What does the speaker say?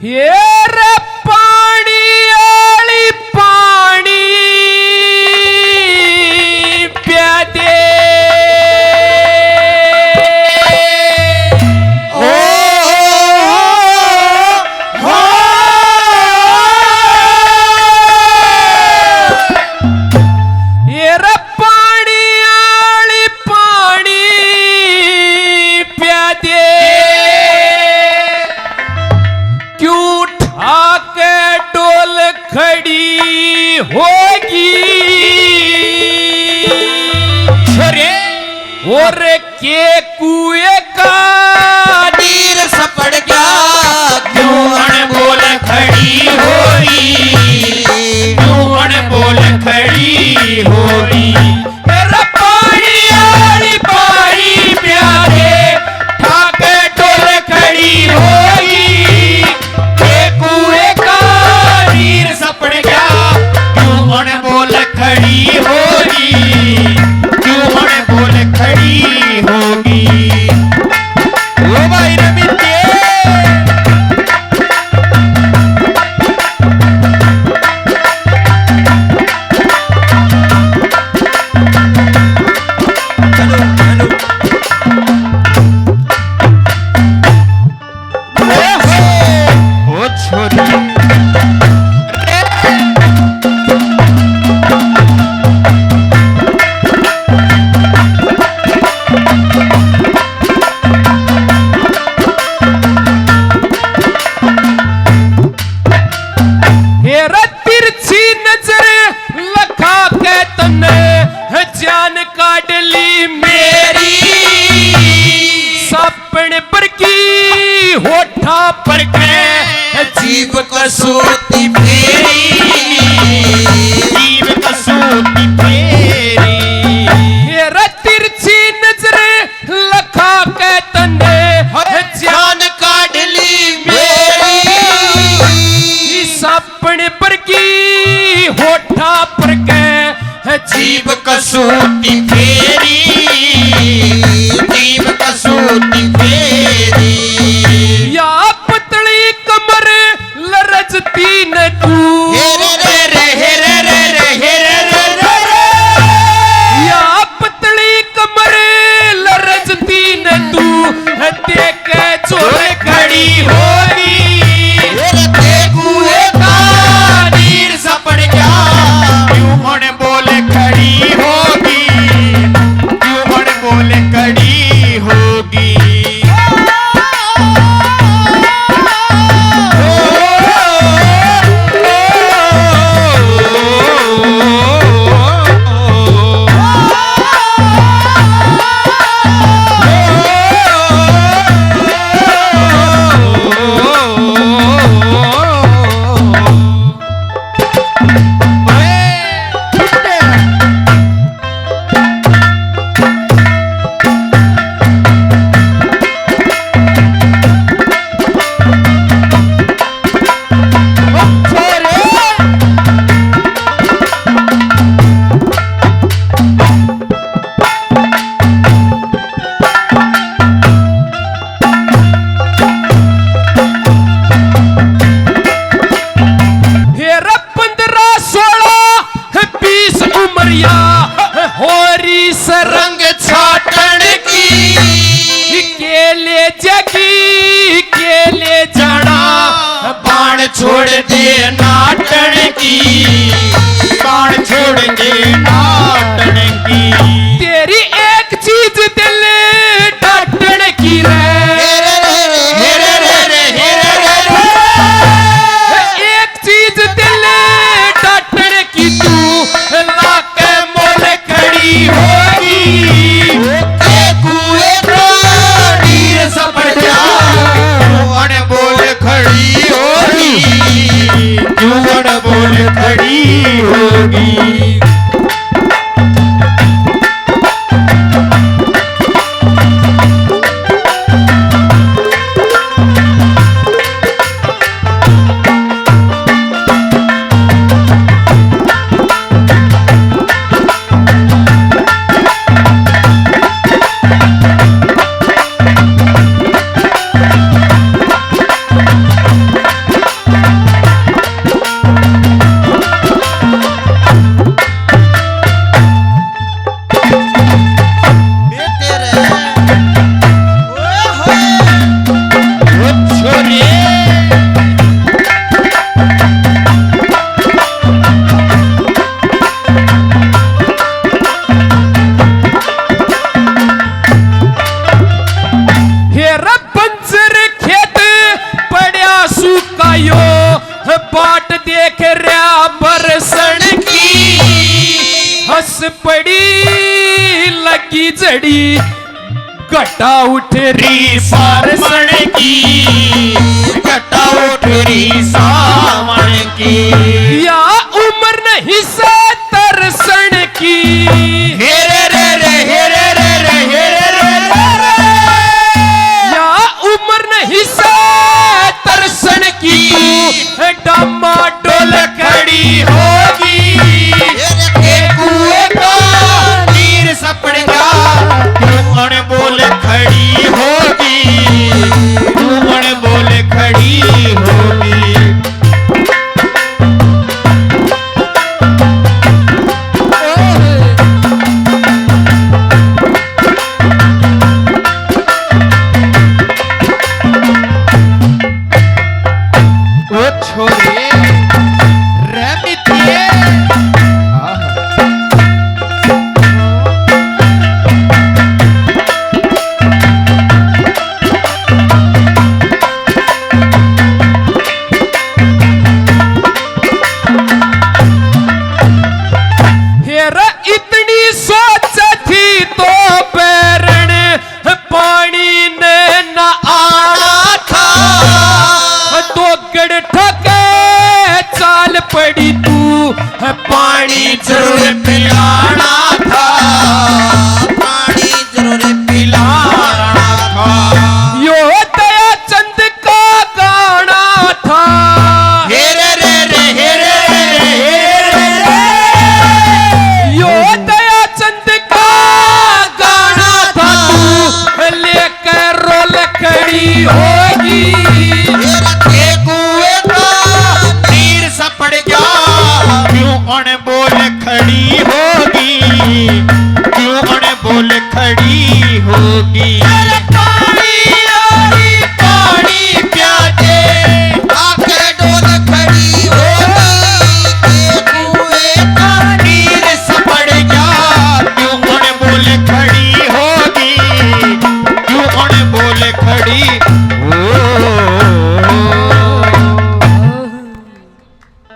ये रे पानी आली पानी प्या दे ये रे पानी आली पानी प्या दे क्यों ठाके डोल खड़ी होगी और के कुएं का नीर सपड़ गया क्यों अनबोल खड़ी होगी क्यों अनबोल खड़ी होगी मेरा पानी आली पानी प्यारे ठाके डोल खड़ी होगी के कुएं का नीर सपड़ गया क्यों अनबोल खड़ी होगी क्यों अनबोल खड़ी होगी ओ भाई रमित हेरा तिरछी नजर लखा के तने जान काट ली मेरी सपन पर की होठा पर के जीव कसोती फेरी जीव कसोती फेरी हेरा तिरछी नजर लखा के तने जान काट ली मेरी सपन पर की होठा पर के जीव कसोती फेरी जीव कसोती फेरी या पतली कमर लरजती न तू हेरे रे रे हेरे रे रे हेरे रे रे रे या पतली कमर लरजती न तू देख चोर खड़ी होगी हेरे ते कुएं का नीर सपड़ गया क्यों मन बोले खड़ी होगी क्यों मन बोले खड़ी होगी हेरा 15, 16, 20 उमरिया होरी सरंग रंग छाटन की केले जगी केले जाना बाण छोड़ दे नाटन की बाण छोड़ दे नाटन की तेरी एक चीज दिल डाटन की रे हेरे रे रे हेरे रे रे हेरे रे रे एक चीज दिल डाटन की तू लाके मोल खड़ी होगी के कुएं का नीर सपड़ गया क्यों अनबोल खड़ी होगी क्यों अनबोल खड़ी होगी बाट देख रहा बरसन की हंस पड़ी लगी जड़ी घटा उठ री सावन की घटा उठ री सावन की या उम्र नहीं से तरसन की हेरे रे रे हेरे रे रे हेरे रे रे या उम्र नहीं से तरसन की डमा डोल खड़ी होगी कुएं का नीर सपड़ेगा तू बोल खड़ी होगी तू बोल खड़ी होगी ओ छोरे रमितिए हेरा इतनी सोच थी तो बैरण पानी ने न आना था तो गड़ ठके चाल पड़ी तू पानी जरूर पिलाना था